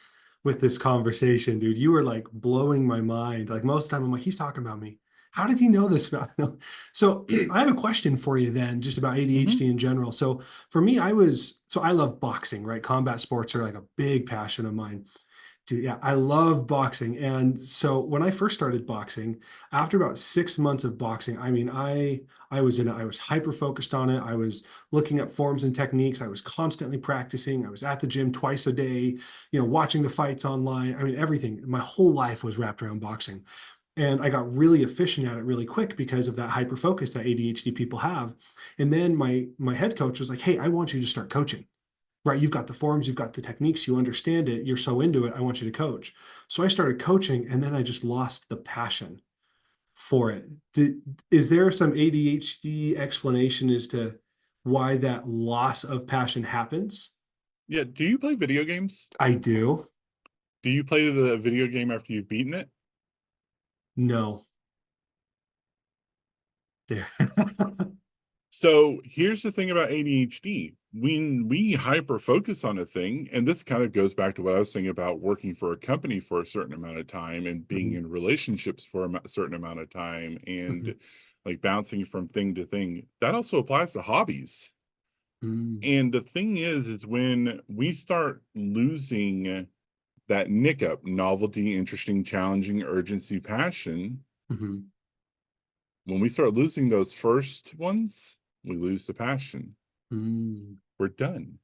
with this conversation, dude. You were like blowing my mind. Like most of the time, I'm like, he's talking about me. How did he know this about me? So I have a question for you then, just about Hmm. ADHD in general. So for me, so I love boxing, right? Combat sports are like a big passion of mine. Dude, yeah, I love boxing. And so when I first started boxing, after about 6 months of boxing, I mean, I was hyper focused on it. I was looking up forms and techniques. I was constantly practicing. I was at the gym twice a day, watching the fights online. I mean, everything. My whole life was wrapped around boxing. And I got really efficient at it really quick because of that hyper focus that ADHD people have. And then my head coach was like, "Hey, I want you to start coaching." Right, you've got the forms, you've got the techniques, you understand it, you're so into it, I want you to coach. So I started coaching and then I just lost the passion for it. Is there some ADHD explanation as to why that loss of passion happens? Yeah. Do you play video games? I do. Do you play the video game after you've beaten it? No. There. So here's the thing about ADHD. When we hyper focus on a thing, and this kind of goes back to what I was saying about working for a company for a certain amount of time and being Mhm, in relationships for a certain amount of time mhm, and like bouncing from thing to thing, that also applies to hobbies. mm, And the thing is when we start losing that nick up, novelty, interesting, challenging, urgency, passion, mhm, when we start losing those first ones, we lose the passion. mm, We're done.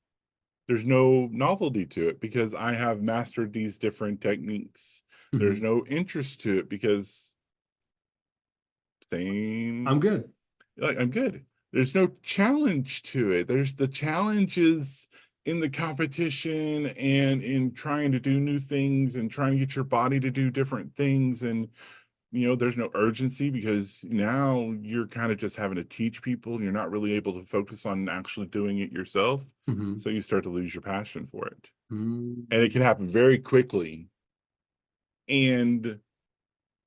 There's no novelty to it because I have mastered these different techniques. There's mhm. no interest to it because I'm same, good. like I'm good. There's no challenge to it. There's the challenges in the competition and in trying to do new things and trying to get your body to do different things. And, there's no urgency because now you're kind of just having to teach people and you're not really able to focus on actually doing it yourself. Mhm, So you start to lose your passion for it. And it mm, can happen very quickly. And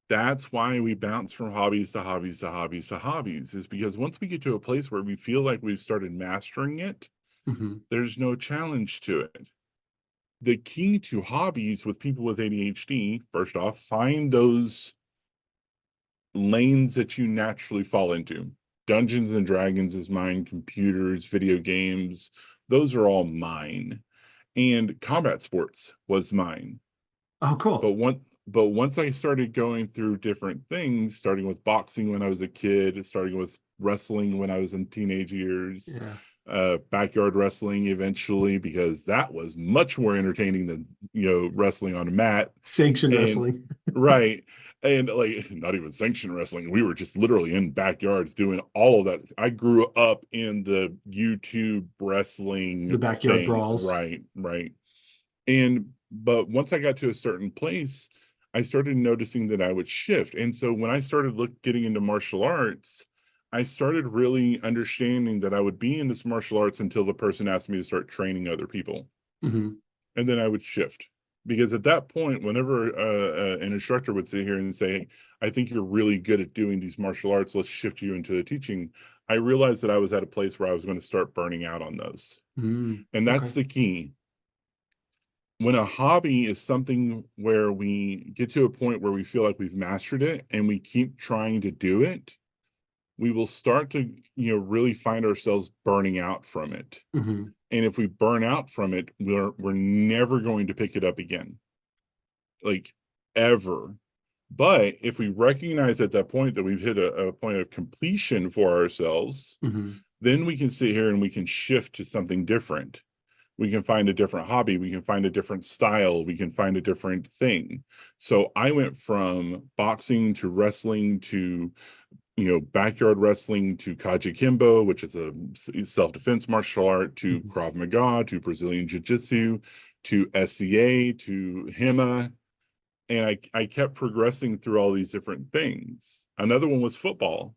that's why we bounce from hobbies to hobbies to hobbies to hobbies, is because once we get to a place where we feel like we've started mastering it, mhm, there's no challenge to it. The key to hobbies with people with ADHD, first off, find those lanes that you naturally fall into. Dungeons and Dragons is mine, computers, video games, those are all mine. And combat sports was mine. oh, But cool. once I started going through different things, starting with boxing when I was a kid, starting with wrestling when I was in teenage years, Yeah. backyard wrestling eventually, because that was much more entertaining than, wrestling on a mat. Sanctioned And wrestling. right. And like not even sanctioned wrestling. We were just literally in backyards doing all of that. I grew up in the YouTube The wrestling backyard thing. brawls. Right, right. And but once I got to a certain place, I started noticing that I would shift. And so when I started getting into martial arts, I started really understanding that I would be in this martial arts until the person asked me to start training other people. Mhm, And then I would shift. Because at that point, whenever an instructor would sit here and say, I think you're really good at doing these martial arts, let's shift you into the teaching, I realized that I was at a place where I was going to start burning out on those. And that's okay. the key. When a hobby is something where we get to a point where we feel like we've mastered it and we keep trying to do it, we will start to, really find ourselves burning out from it. Mhm, And if we burn out from it, we're never going to pick it up again, like ever. But if we recognize at that point that we've hit a point of completion for ourselves, mhm, then we can sit here and we can shift to something different. We can find a different hobby, we can find a different style, we can find a different thing. So I went from boxing to wrestling to, backyard wrestling to Kaji which is a self-defense martial art, to mhm, Krav Maga, to Brazilian Jiu-Jitsu, to SCA, to HEMA, and I kept progressing through all these different things. Another one was football.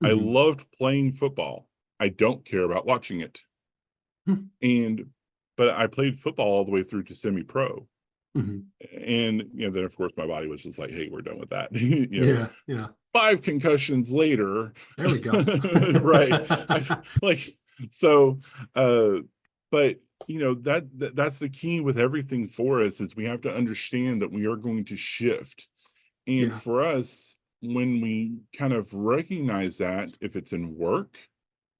I mhm, loved playing football. I don't care about watching it. hmm, And but I played football all the way through to semi-pro. mhm. And, then of course my body was just like, "Hey, we're done with that." Yeah, yeah. 5 concussions later. There we go. Right. I like so, uh, but that's the key with everything for us, is we have to understand that we are going to shift. And Yeah. for us, when we kind of recognize that, if it's in work,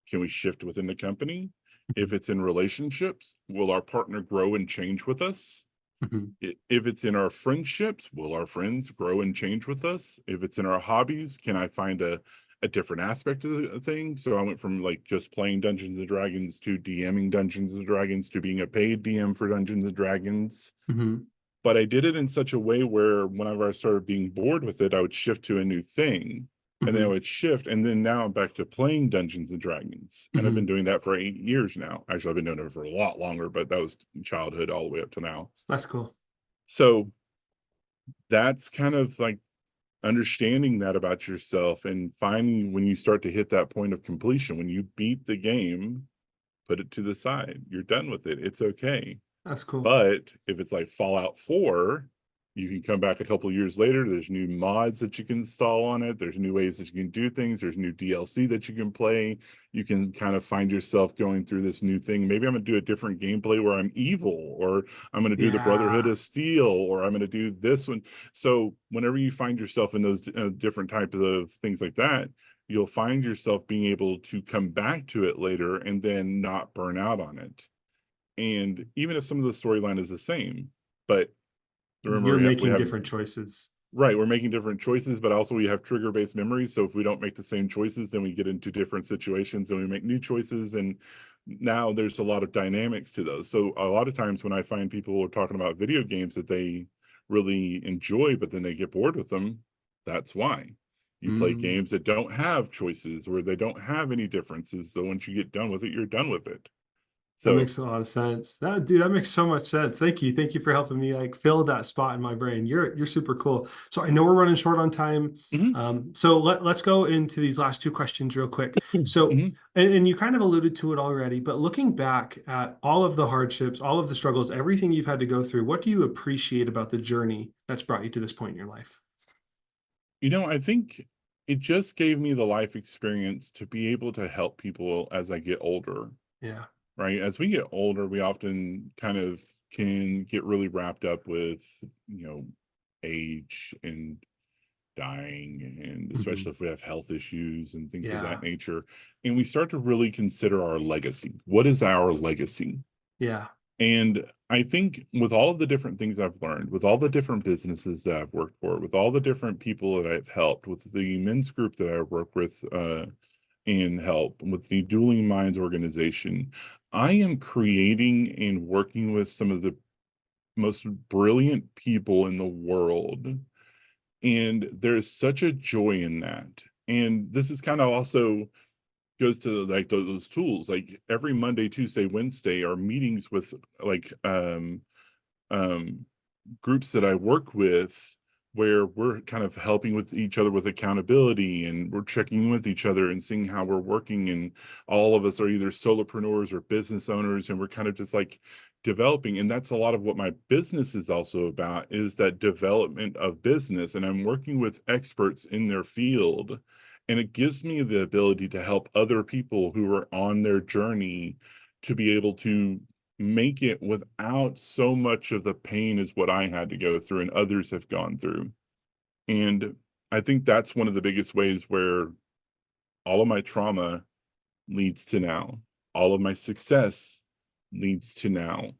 can we shift within the company? If Mhm. it's in relationships, will our partner grow and change with us? Mhm. If it's in our friendships, will our friends grow and change with us? If it's in our hobbies, can I find a different aspect of the thing? So I went from like just playing Dungeons and Dragons to DMing Dungeons and Dragons to being a paid DM for Dungeons and Dragons. Mhm. But I did it in such a way where whenever I started being bored with it, I would shift to a new thing. And then I Mhm. would shift, and then now I'm back to playing Dungeons and Dragons. And I've been Mhm. doing that for 8 years now. Actually, I've been doing it for a lot longer, but that was childhood all the way up to now. That's cool. So that's kind of like understanding that about yourself and finding when you start to hit that point of completion, when you beat the game, put it to the side. You're done with it. It's okay. That's cool. But if it's like Fallout 4, you can come back a couple of years later. There's new mods that you can install on it. There's new ways that you can do things. There's new DLC that you can play. You can kind of find yourself going through this new thing. Maybe I'm going to do a different gameplay where I'm evil, or I'm going to do the Brotherhood Yeah. of Steel, or I'm going to do this one. So whenever you find yourself in those different types of things like that, you'll find yourself being able to come back to it later and then not burn out on it. And even if some of the storyline is the same, but remember You're we making have different choices. right, we're making different choices, but also we have trigger-based memories. So if we don't make the same choices, then we get into different situations and we make new choices. And now there's a lot of dynamics to those. So a lot of times when I find people are talking about video games that they really enjoy, but then they get bored with them, that's why. You play Mm. games that don't have choices or they don't have any differences. So once you get done with it, you're done with it. That So makes a lot of sense. That makes so much sense. Thank you. Thank you for helping me like fill that spot in my brain. You're super cool. So I know we're running short on time. mhm, So let's go into these last two questions real quick. So, mhm. and you kind of alluded to it already, but looking back at all of the hardships, all of the struggles, everything you've had to go through, what do you appreciate about the journey that's brought you to this point in your life? I think it just gave me the life experience to be able to help people as I get older, Yeah. right? As we get older, we often kind of can get really wrapped up with, age and dying, and especially Mhm. if we have health issues and things of that Yeah. nature. And we start to really consider our legacy. What is our legacy? Yeah. And I think with all of the different things I've learned, with all the different businesses that I've worked for, with all the different people that I've helped, with the men's group that I work with and help, with the Dueling Minds organization, I am creating and working with some of the most brilliant people in the world. And there's such a joy in that. And this is kind of also goes to like those tools. Like every Monday, Tuesday, Wednesday are meetings with like um groups that I work with, where we're kind of helping with each other with accountability, and we're checking in with each other and seeing how we're working. And all of us are either solopreneurs or business owners, and we're kind of just like developing. And that's a lot of what my business is also about, is that development of business. And I'm working with experts in their field. And it gives me the ability to help other people who are on their journey to be able to make it without so much of the pain as what I had to go through and others have gone through. And I think that's one of the biggest ways where all of my trauma leads to now. All of my success leads to now.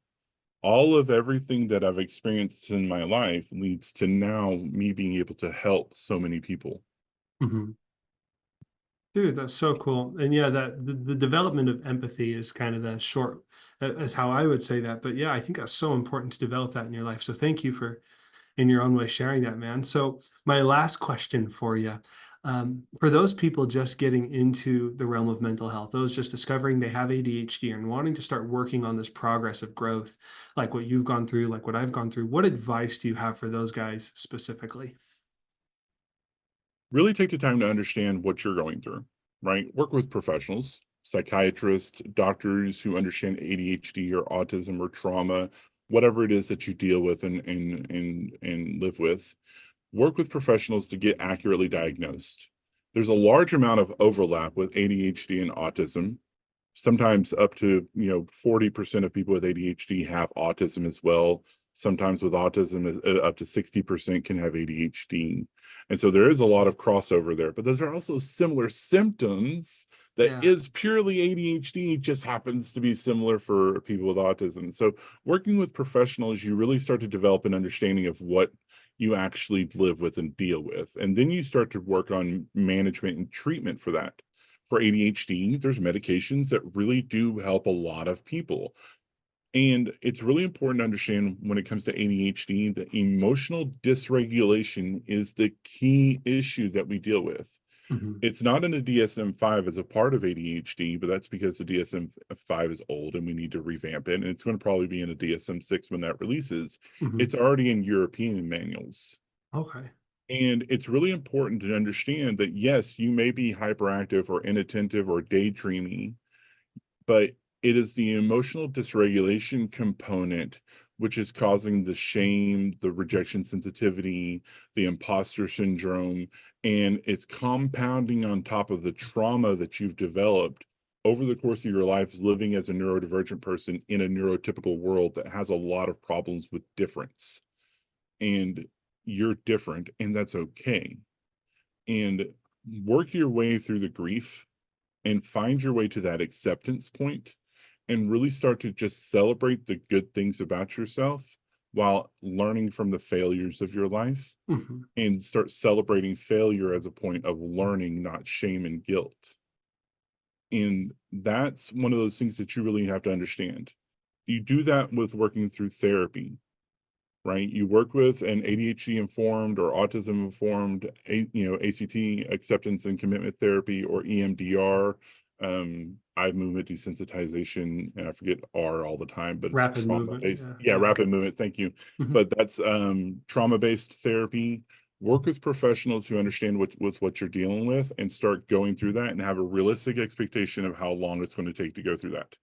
All of everything that I've experienced in my life leads to now me being able to help so many people. Mhm. Dude, that's so cool. And yeah, that the development of empathy is kind of the short, as how I would say that. But yeah, I think that's so important to develop that in your life. So thank you for, in your own way, sharing that, man. So my last question for you, for those people just getting into the realm of mental health, those just discovering they have ADHD and wanting to start working on this progress of growth, like what you've gone through, like what I've gone through, what advice do you have for those guys specifically? Really take the time to understand what you're going through, right? Work with professionals, psychiatrists, doctors who understand ADHD or autism or trauma, whatever it is that you deal with and live with. Work with professionals to get accurately diagnosed. There's a large amount of overlap with ADHD and autism. Sometimes up to 40% of people with ADHD have autism as well. Sometimes with autism, up to 60% can have ADHD. And so there is a lot of crossover there, but those are also similar symptoms that Yeah. is purely ADHD, just happens to be similar for people with autism. So working with professionals, you really start to develop an understanding of what you actually live with and deal with. And then you start to work on management and treatment for that. For ADHD, there's medications that really do help a lot of people. And it's really important to understand when it comes to ADHD, that emotional dysregulation is the key issue that we deal with. Mhm. It's not in a DSM-5 as a part of ADHD, but that's because the DSM-5 is old and we need to revamp it. And it's going to probably be in a DSM-6 when that releases. Mhm. It's already in European manuals. Okay. And it's really important to understand that, yes, you may be hyperactive or inattentive or daydreaming, but it is the emotional dysregulation component which is causing the shame, the rejection sensitivity, the imposter syndrome, and it's compounding on top of the trauma that you've developed over the course of your life living as a neurodivergent person in a neurotypical world that has a lot of problems with difference. And you're different, and that's okay. And work your way through the grief and find your way to that acceptance point and really start to just celebrate the good things about yourself while learning from the failures of your life, Mhm. and start celebrating failure as a point of learning, not shame and guilt. And that's one of those things that you really have to understand. You do that with working through therapy, right? You work with an ADHD informed or autism informed, ACT, acceptance and commitment therapy, or EMDR, eye movement desensitization, and I forget R all the time, but it's Rapid trauma movement. based. Yeah. Yeah, Yeah. rapid movement. Thank you. Mhm. But that's trauma based therapy. Work with professionals who understand what you're dealing with, and start going through that and have a realistic expectation of how long it's going to take to go through that.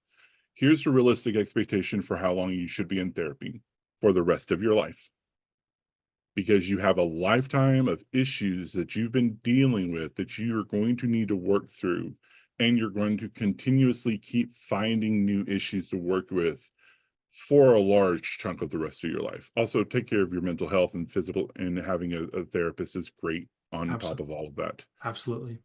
Here's the realistic expectation for how long you should be in therapy: for the rest of your life, because you have a lifetime of issues that you've been dealing with that you're going to need to work through. And you're going to continuously keep finding new issues to work with for a large chunk of the rest of your life. Also, take care of your mental health and physical, and having a therapist is great on top Absolutely. of all of that. Absolutely.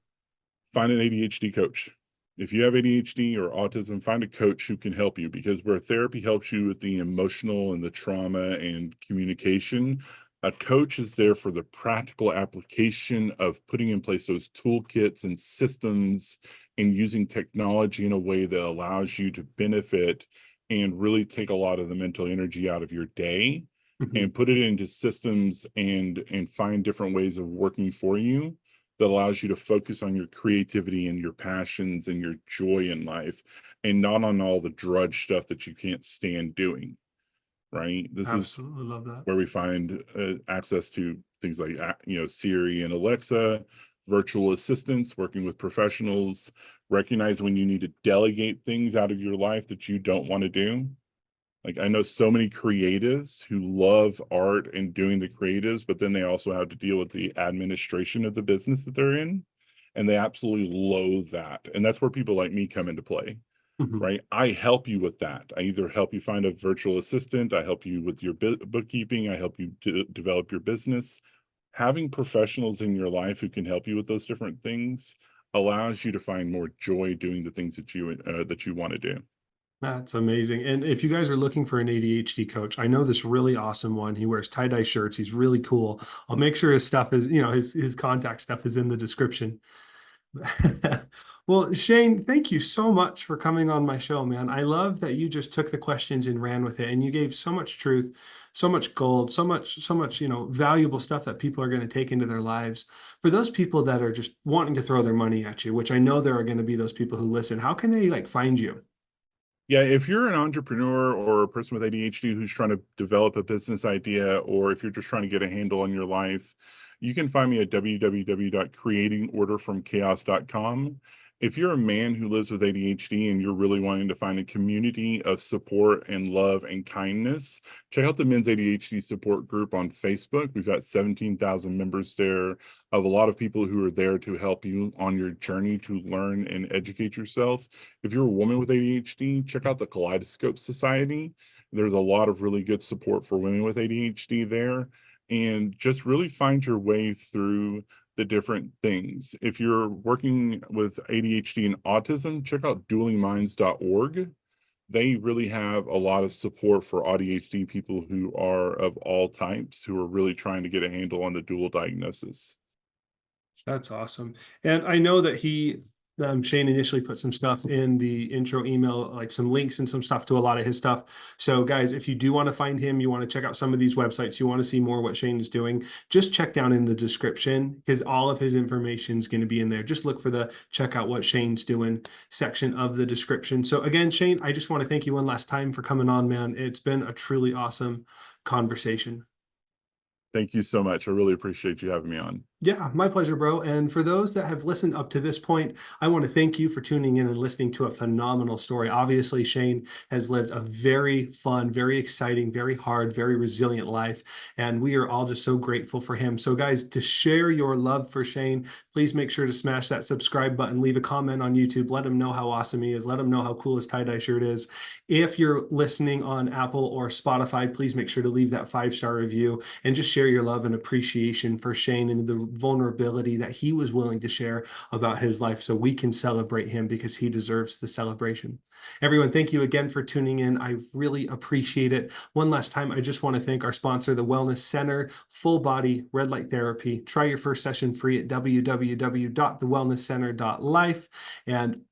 Find an ADHD coach. If you have ADHD or autism, find a coach who can help you, because where therapy helps you with the emotional and the trauma and communication, a coach is there for the practical application of putting in place those toolkits and systems and using technology in a way that allows you to benefit and really take a lot of the mental energy out of your day Mhm. and put it into systems and find different ways of working for you that allows you to focus on your creativity and your passions and your joy in life, and not on all the drudge stuff that you can't stand doing, right? This is Absolutely love that. where we find access to things like Siri and Alexa, virtual assistants, working with professionals, recognize when you need to delegate things out of your life that you don't want to do. Like, I know so many creatives who love art and doing the creatives, but then they also have to deal with the administration of the business that they're in, and they absolutely loathe that. And that's where people like me come into play, Mhm. right? I help you with that. I either help you find a virtual assistant, I help you with your bookkeeping, I help you to develop your business. Having professionals in your life who can help you with those different things allows you to find more joy doing the things that you want to do. That's amazing. And if you guys are looking for an ADHD coach, I know this really awesome one. He wears tie-dye shirts. He's really cool. I'll make sure his stuff is, his contact stuff is in the description. Well, Shane, thank you so much for coming on my show, man. I love that you just took the questions and ran with it, and you gave so much truth, so much gold, so much, valuable stuff that people are going to take into their lives. For those people that are just wanting to throw their money at you, which I know there are going to be those people who listen, how can they like find you? Yeah, if you're an entrepreneur or a person with ADHD who's trying to develop a business idea, or if you're just trying to get a handle on your life, you can find me at www.creatingorderfromchaos.com. If you're a man who lives with ADHD and you're really wanting to find a community of support and love and kindness, check out the Men's ADHD Support Group on Facebook. We've got 17,000 members there of a lot of people who are there to help you on your journey to learn and educate yourself. If you're a woman with ADHD, check out the Kaleidoscope Society. There's a lot of really good support for women with ADHD there. And just really find your way through the different things. If you're working with ADHD and autism, check out duelingminds.org. They really have a lot of support for ADHD people who are of all types, who are really trying to get a handle on the dual diagnosis. That's awesome. And I know that Shane initially put some stuff in the intro email, like some links and some stuff to a lot of his stuff. So guys, if you do want to find him, you want to check out some of these websites, you want to see more what Shane is doing, just check down in the description because all of his information is going to be in there. Just look for the check out what Shane's doing section of the description. So again, Shane, I just want to thank you one last time for coming on, man. It's been a truly awesome conversation. Thank you so much. I really appreciate you having me on. Yeah, my pleasure, bro. And for those that have listened up to this point, I want to thank you for tuning in and listening to a phenomenal story. Obviously, Shane has lived a very fun, very exciting, very hard, very resilient life. And we are all just so grateful for him. So guys, to share your love for Shane, please make sure to smash that subscribe button, leave a comment on YouTube, let him know how awesome he is, let him know how cool his tie-dye shirt is. If you're listening on Apple or Spotify, please make sure to leave that 5-star review and just share your love and appreciation for Shane and the vulnerability that he was willing to share about his life so we can celebrate him because he deserves the celebration. Everyone, thank you again for tuning in. I really appreciate it. One last time, I just want to thank our sponsor, the Wellness Center, full body red light therapy. Try your first session free at www.thewellnesscenter.life. And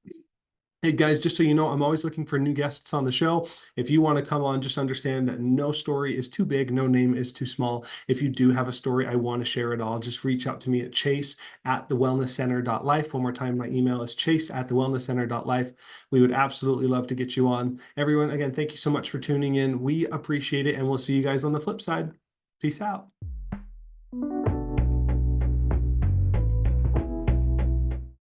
hey guys, just so you know, I'm always looking for new guests on the show. If you want to come on, just understand that no story is too big, no name is too small. If you do have a story, I want to share it all. Just reach out to me at chase@thewellnesscenter.life. One more time, my email is chase@thewellnesscenter.life. We would absolutely love to get you on. Everyone, again, thank you so much for tuning in. We appreciate it, and we'll see you guys on the flip side. Peace out.